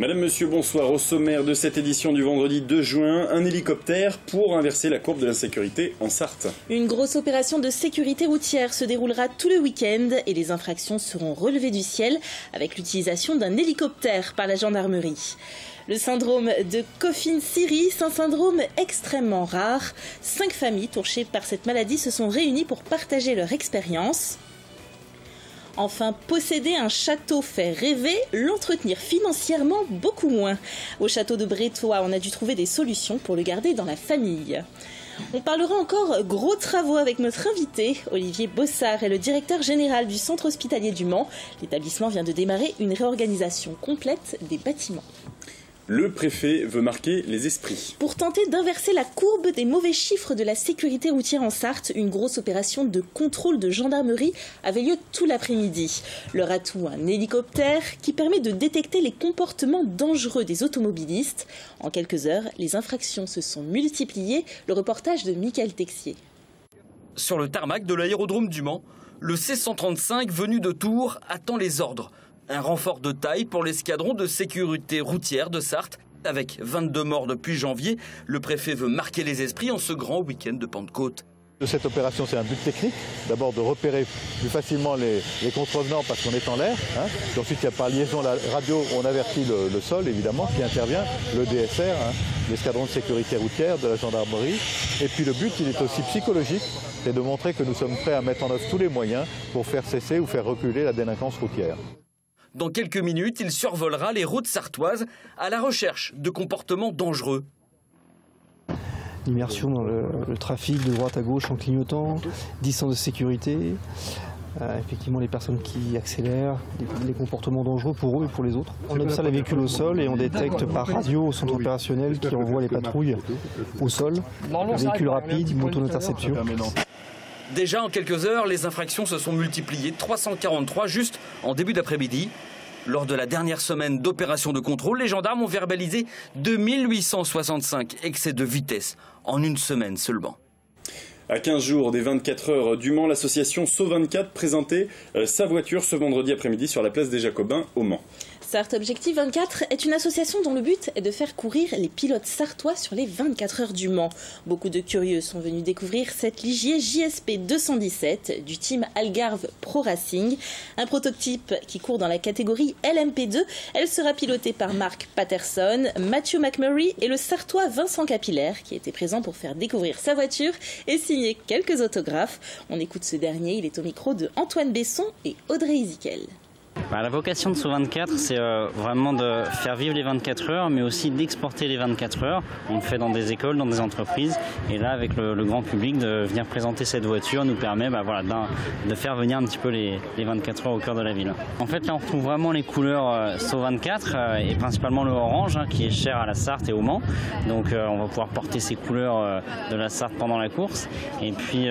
Madame, monsieur, bonsoir. Au sommaire de cette édition du vendredi 2 juin, un hélicoptère pour inverser la courbe de l'insécurité en Sarthe. Une grosse opération de sécurité routière se déroulera tout le week-end et les infractions seront relevées du ciel avec l'utilisation d'un hélicoptère par la gendarmerie. Le syndrome de Coffin-Siris, un syndrome extrêmement rare. 5 familles touchées par cette maladie se sont réunies pour partager leur expérience. Enfin, posséder un château fait rêver, l'entretenir financièrement beaucoup moins. Au château de Brétois, on a dû trouver des solutions pour le garder dans la famille. On parlera encore gros travaux avec notre invité. Olivier Bossard est le directeur général du centre hospitalier du Mans. L'établissement vient de démarrer une réorganisation complète des bâtiments. Le préfet veut marquer les esprits. Pour tenter d'inverser la courbe des mauvais chiffres de la sécurité routière en Sarthe, une grosse opération de contrôle de gendarmerie avait lieu tout l'après-midi. Leur atout, un hélicoptère qui permet de détecter les comportements dangereux des automobilistes. En quelques heures, les infractions se sont multipliées. Le reportage de Michael Texier. Sur le tarmac de l'aérodrome du Mans, le C-135 venu de Tours attend les ordres. Un renfort de taille pour l'escadron de sécurité routière de Sarthe. Avec 22 morts depuis janvier, le préfet veut marquer les esprits en ce grand week-end de Pentecôte. Cette opération, c'est un but technique. D'abord de repérer plus facilement les contrevenants parce qu'on est en l'air. Puis ensuite, il y a par liaison la radio, on avertit le sol évidemment qui intervient, le DSR, l'escadron de sécurité routière de la gendarmerie. Et puis le but, il est aussi psychologique, c'est de montrer que nous sommes prêts à mettre en œuvre tous les moyens pour faire cesser ou faire reculer la délinquance routière. Dans quelques minutes, il survolera les routes sartoises à la recherche de comportements dangereux. L'immersion dans le trafic de droite à gauche en clignotant, distance de sécurité, effectivement les personnes qui accélèrent, les comportements dangereux pour eux et pour les autres. On observe les véhicules au sol et on détecte par radio au centre opérationnel qui envoie les patrouilles au sol, véhicules rapides, motos d'interception. Déjà en quelques heures, les infractions se sont multipliées, 343 juste en début d'après-midi. Lors de la dernière semaine d'opérations de contrôle, les gendarmes ont verbalisé 2865 excès de vitesse en une semaine seulement. À 15 jours des 24 heures du Mans, l'association SO24 présentait sa voiture ce vendredi après-midi sur la place des Jacobins au Mans. Sarthe Objectif 24 est une association dont le but est de faire courir les pilotes sartois sur les 24 heures du Mans. Beaucoup de curieux sont venus découvrir cette Ligier JSP 217 du team Algarve Pro Racing. Un prototype qui court dans la catégorie LMP2. Elle sera pilotée par Mark Patterson, Matthew McMurray et le sartois Vincent Capillaire qui était présent pour faire découvrir sa voiture et signer quelques autographes. On écoute ce dernier, il est au micro de Antoine Besson et Audrey Isikel. La vocation de SO24, c'est vraiment de faire vivre les 24 heures, mais aussi d'exporter les 24 heures. On le fait dans des écoles, dans des entreprises. Et là, avec le grand public, de venir présenter cette voiture nous permet de faire venir un petit peu les 24 heures au cœur de la ville. En fait, là, on retrouve vraiment les couleurs SO24 et principalement le orange, qui est cher à la Sarthe et au Mans. Donc, on va pouvoir porter ces couleurs de la Sarthe pendant la course. Et puis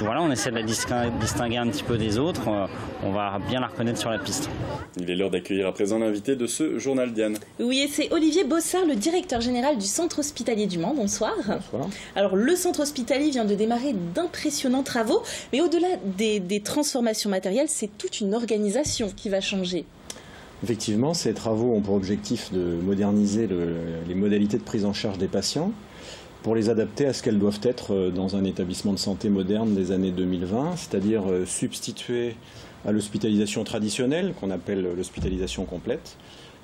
voilà, on essaie de la distinguer un petit peu des autres. On va bien la reconnaître sur la piste. Il est l'heure d'accueillir à présent l'invité de ce journal, Diane. Oui, et c'est Olivier Bossard, le directeur général du centre hospitalier du Mans. Bonsoir. Bonsoir. Alors, le centre hospitalier vient de démarrer d'impressionnants travaux, mais au-delà des transformations matérielles, c'est toute une organisation qui va changer. Effectivement, ces travaux ont pour objectif de moderniser les modalités de prise en charge des patients pour les adapter à ce qu'elles doivent être dans un établissement de santé moderne des années 2020, c'est-à-dire substituer à l'hospitalisation traditionnelle, qu'on appelle l'hospitalisation complète,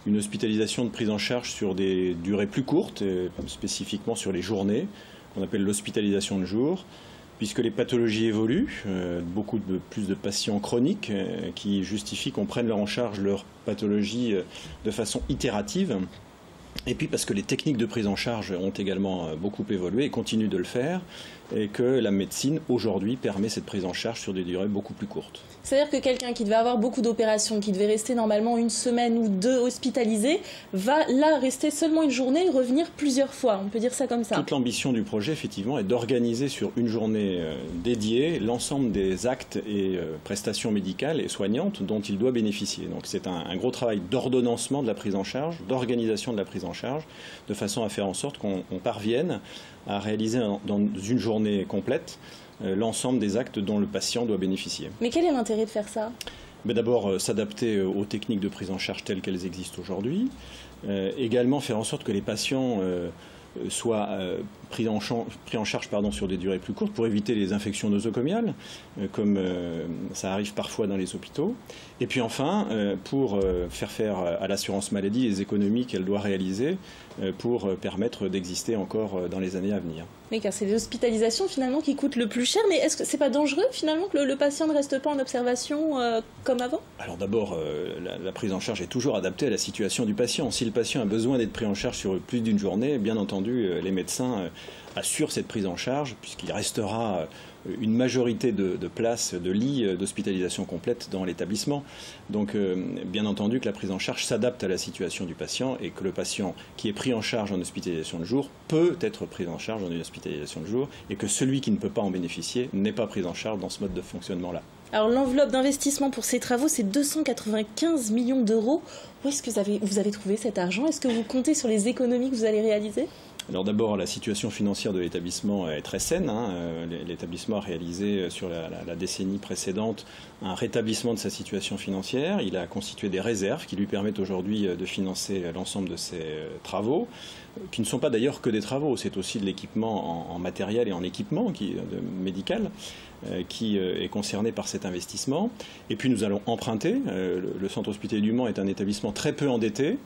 une hospitalisation de prise en charge sur des durées plus courtes, spécifiquement sur les journées, qu'on appelle l'hospitalisation de jour, puisque les pathologies évoluent, plus de patients chroniques qui justifient qu'on prenne en charge leur pathologie de façon itérative. Et puis parce que les techniques de prise en charge ont également beaucoup évolué et continuent de le faire, et que la médecine aujourd'hui permet cette prise en charge sur des durées beaucoup plus courtes. C'est-à-dire que quelqu'un qui devait avoir beaucoup d'opérations, qui devait rester normalement une semaine ou deux hospitalisé, va là rester seulement une journée et revenir plusieurs fois. On peut dire ça comme ça. Toute l'ambition du projet, effectivement, est d'organiser sur une journée dédiée l'ensemble des actes et prestations médicales et soignantes dont il doit bénéficier. Donc c'est un gros travail d'ordonnancement de la prise en charge, d'organisation de la prise en charge, de façon à faire en sorte qu'on parvienne à réaliser dans une journée complète l'ensemble des actes dont le patient doit bénéficier. Mais quel est l'intérêt de faire ça ? Mais d'abord, s'adapter aux techniques de prise en charge telles qu'elles existent aujourd'hui. Également faire en sorte que les patients soient pris en charge sur des durées plus courtes pour éviter les infections nosocomiales, comme ça arrive parfois dans les hôpitaux. Et puis enfin, pour faire à l'assurance maladie les économies qu'elle doit réaliser pour permettre d'exister encore dans les années à venir. Oui, car c'est l'hospitalisation finalement qui coûte le plus cher, mais est-ce que c'est pas dangereux finalement que le patient ne reste pas en observation comme avant? Alors d'abord, la prise en charge est toujours adaptée à la situation du patient. Si le patient a besoin d'être pris en charge sur plus d'une journée, bien entendu, les médecins assurent cette prise en charge, puisqu'il restera une majorité de places, de lits d'hospitalisation complète dans l'établissement. Donc bien entendu que la prise en charge s'adapte à la situation du patient et que le patient qui est pris en charge en hospitalisation de jour peut être pris en charge en une hospitalisation de jour et que celui qui ne peut pas en bénéficier n'est pas pris en charge dans ce mode de fonctionnement-là. Alors l'enveloppe d'investissement pour ces travaux, c'est 295 millions d'euros. Où est-ce que vous avez trouvé cet argent? Est-ce que vous comptez sur les économies que vous allez réaliser? Alors d'abord, la situation financière de l'établissement est très saine. L'établissement a réalisé sur la décennie précédente un rétablissement de sa situation financière. Il a constitué des réserves qui lui permettent aujourd'hui de financer l'ensemble de ses travaux, qui ne sont pas d'ailleurs que des travaux, c'est aussi de l'équipement en matériel et en équipement médical qui est concerné par cet investissement. Et puis nous allons emprunter. Le centre hospitalier du Mans est un établissement très peu endetté.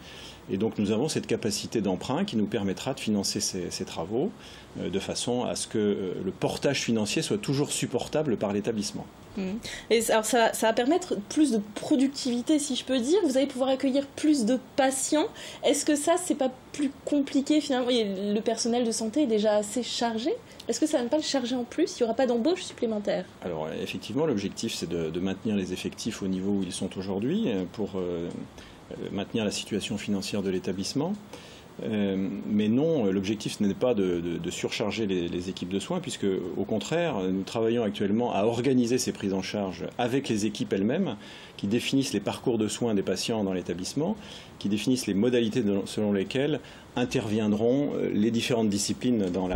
Et donc nous avons cette capacité d'emprunt qui nous permettra de financer ces travaux de façon à ce que le portage financier soit toujours supportable par l'établissement. Et alors ça va permettre plus de productivité, si je peux dire. Vous allez pouvoir accueillir plus de patients. Est-ce que ça, c'est pas plus compliqué finalement? Le personnel de santé est déjà assez chargé. Est-ce que ça ne va pas le charger en plus? Il n'y aura pas d'embauche supplémentaire? Alors effectivement, l'objectif c'est de maintenir les effectifs au niveau où ils sont aujourd'hui pour maintenir la situation financière de l'établissement. Mais non, l'objectif ce n'est pas de surcharger les équipes de soins, puisque au contraire, nous travaillons actuellement à organiser ces prises en charge avec les équipes elles-mêmes, qui définissent les parcours de soins des patients dans l'établissement, qui définissent les modalités selon lesquelles interviendront les différentes disciplines dans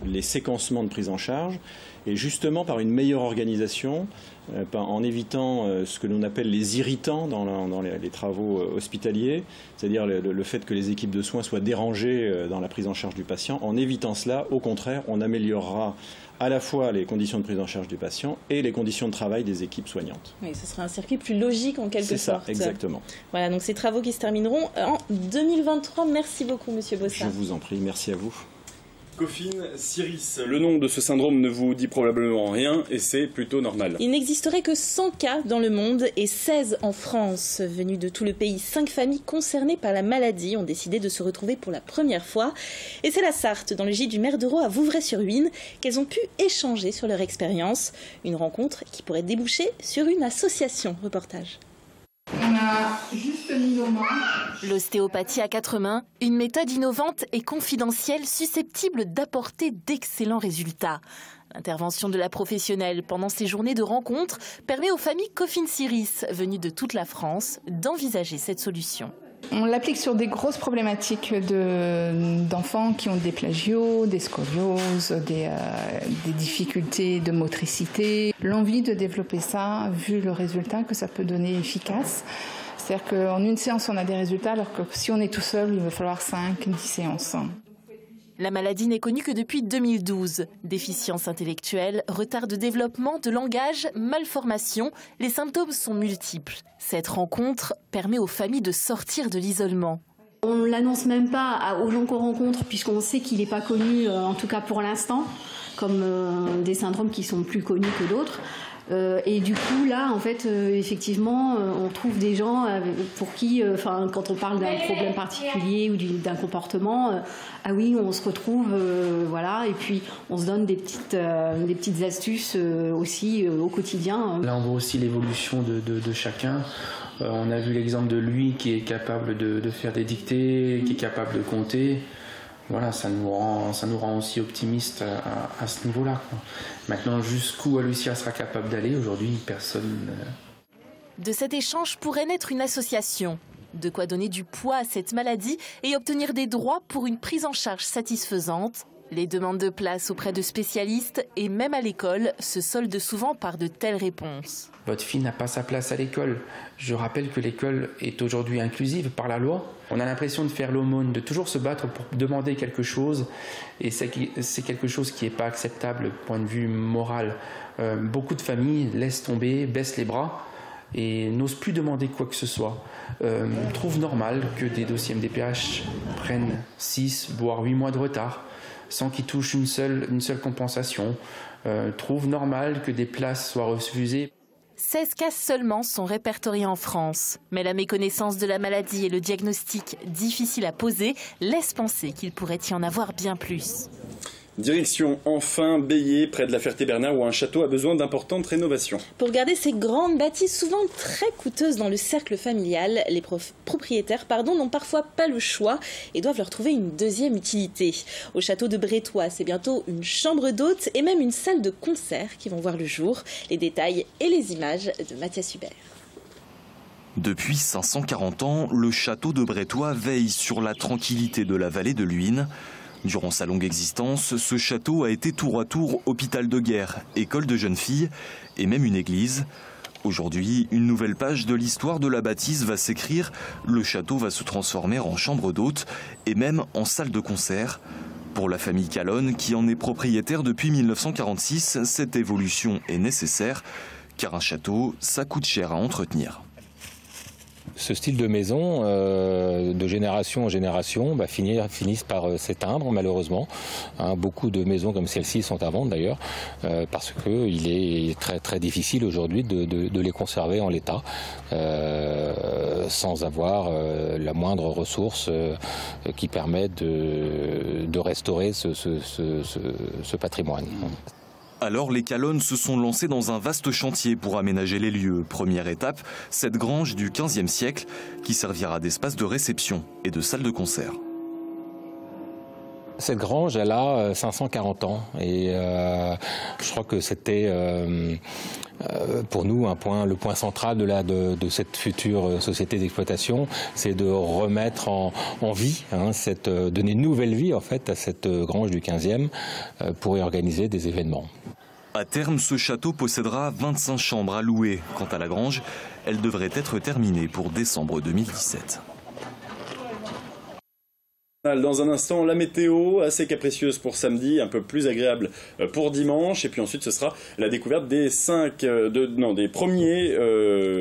les séquencements de prise en charge, et justement par une meilleure organisation, en évitant ce que l'on appelle les irritants dans les travaux hospitaliers, c'est-à-dire le fait que les équipes de soins soient dérangées dans la prise en charge du patient. En évitant cela, au contraire, on améliorera à la fois les conditions de prise en charge du patient et les conditions de travail des équipes soignantes. Oui, ce sera un circuit plus logique en quelque sorte. C'est ça, exactement. Voilà, donc ces travaux qui se termineront en 2023. Merci beaucoup, Monsieur Bossa. Je vous en prie, merci à vous. Coffin Siris, le nom de ce syndrome ne vous dit probablement rien et c'est plutôt normal. Il n'existerait que 100 cas dans le monde et 16 en France. Venus de tout le pays, 5 familles concernées par la maladie ont décidé de se retrouver pour la première fois. Et c'est la Sarthe, dans le gîte du maire d'Euro à Vouvray-sur-Huisne, qu'elles ont pu échanger sur leur expérience. Une rencontre qui pourrait déboucher sur une association. Reportage. On a juste mis nos mains. L'ostéopathie à 4 mains, une méthode innovante et confidentielle susceptible d'apporter d'excellents résultats. L'intervention de la professionnelle pendant ces journées de rencontres permet aux familles Coffin Siris, venues de toute la France, d'envisager cette solution. On l'applique sur des grosses problématiques d'enfants qui ont des plagios, des scolioses, des difficultés de motricité. L'envie de développer ça, vu le résultat que ça peut donner efficace. C'est-à-dire qu'en une séance, on a des résultats, alors que si on est tout seul, il va falloir 5-10 séances. La maladie n'est connue que depuis 2012. Déficience intellectuelle, retard de développement, de langage, malformation, les symptômes sont multiples. Cette rencontre permet aux familles de sortir de l'isolement. On ne l'annonce même pas aux gens qu'on rencontre puisqu'on sait qu'il n'est pas connu, en tout cas pour l'instant, comme des syndromes qui sont plus connus que d'autres. Et du coup, là, en fait, effectivement, on trouve des gens pour qui, quand on parle d'un problème particulier ou d'un comportement, ah oui, on se retrouve, voilà, et puis on se donne des petites astuces aussi au quotidien. Là, on voit aussi l'évolution de chacun. On a vu l'exemple de lui qui est capable de faire des dictées, qui est capable de compter. Voilà, ça nous rend aussi optimistes à ce niveau-là. Maintenant, jusqu'où Lucia sera capable d'aller, aujourd'hui, personne... De cet échange pourrait naître une association. De quoi donner du poids à cette maladie et obtenir des droits pour une prise en charge satisfaisante. Les demandes de place auprès de spécialistes et même à l'école se soldent souvent par de telles réponses. Votre fille n'a pas sa place à l'école. Je rappelle que l'école est aujourd'hui inclusive par la loi. On a l'impression de faire l'aumône, de toujours se battre pour demander quelque chose. Et c'est quelque chose qui n'est pas acceptable du point de vue moral. Beaucoup de familles laissent tomber, baissent les bras et n'osent plus demander quoi que ce soit. Trouvent normal que des dossiers MDPH prennent 6 voire 8 mois de retard sans qu'ils touchent une seule compensation. Trouvent normal que des places soient refusées. 16 cas seulement sont répertoriés en France. Mais la méconnaissance de la maladie et le diagnostic difficile à poser laissent penser qu'il pourrait y en avoir bien plus. Direction enfin Bélier, près de la Ferté-Bernard, où un château a besoin d'importantes rénovations. Pour garder ces grandes bâtisses souvent très coûteuses dans le cercle familial, les propriétaires n'ont parfois pas le choix et doivent leur trouver une deuxième utilité. Au château de Brétois, c'est bientôt une chambre d'hôte et même une salle de concert qui vont voir le jour. Les détails et les images de Mathias Hubert. Depuis 540 ans, le château de Brétois veille sur la tranquillité de la vallée de l'Huisne. Durant sa longue existence, ce château a été tour à tour hôpital de guerre, école de jeunes filles et même une église. Aujourd'hui, une nouvelle page de l'histoire de la bâtisse va s'écrire. Le château va se transformer en chambre d'hôte et même en salle de concert. Pour la famille Calonne, qui en est propriétaire depuis 1946, cette évolution est nécessaire, car un château, ça coûte cher à entretenir. Ce style de maison, de génération en génération, finissent par s'éteindre malheureusement. Beaucoup de maisons comme celle-ci sont à vendre d'ailleurs, parce qu'il est très très difficile aujourd'hui de les conserver en l'état, sans avoir la moindre ressource qui permette de restaurer ce patrimoine. Alors les Calonne se sont lancés dans un vaste chantier pour aménager les lieux. Première étape, cette grange du XVe siècle qui servira d'espace de réception et de salle de concert. Cette grange, elle a 540 ans et je crois que c'était pour nous le point central de cette future société d'exploitation, c'est de remettre en vie, donner une nouvelle vie en fait à cette grange du 15e pour y organiser des événements. À terme, ce château possédera 25 chambres à louer. Quant à la grange, elle devrait être terminée pour décembre 2017. Dans un instant, la météo, assez capricieuse pour samedi, un peu plus agréable pour dimanche. Et puis ensuite, ce sera la découverte des premiers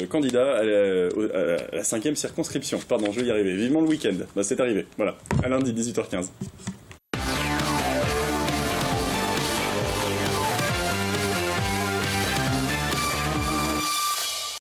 candidats à la 5e circonscription. Pardon, je vais y arriver. Vivement le week-end. C'est arrivé. Voilà, à lundi, 18h15.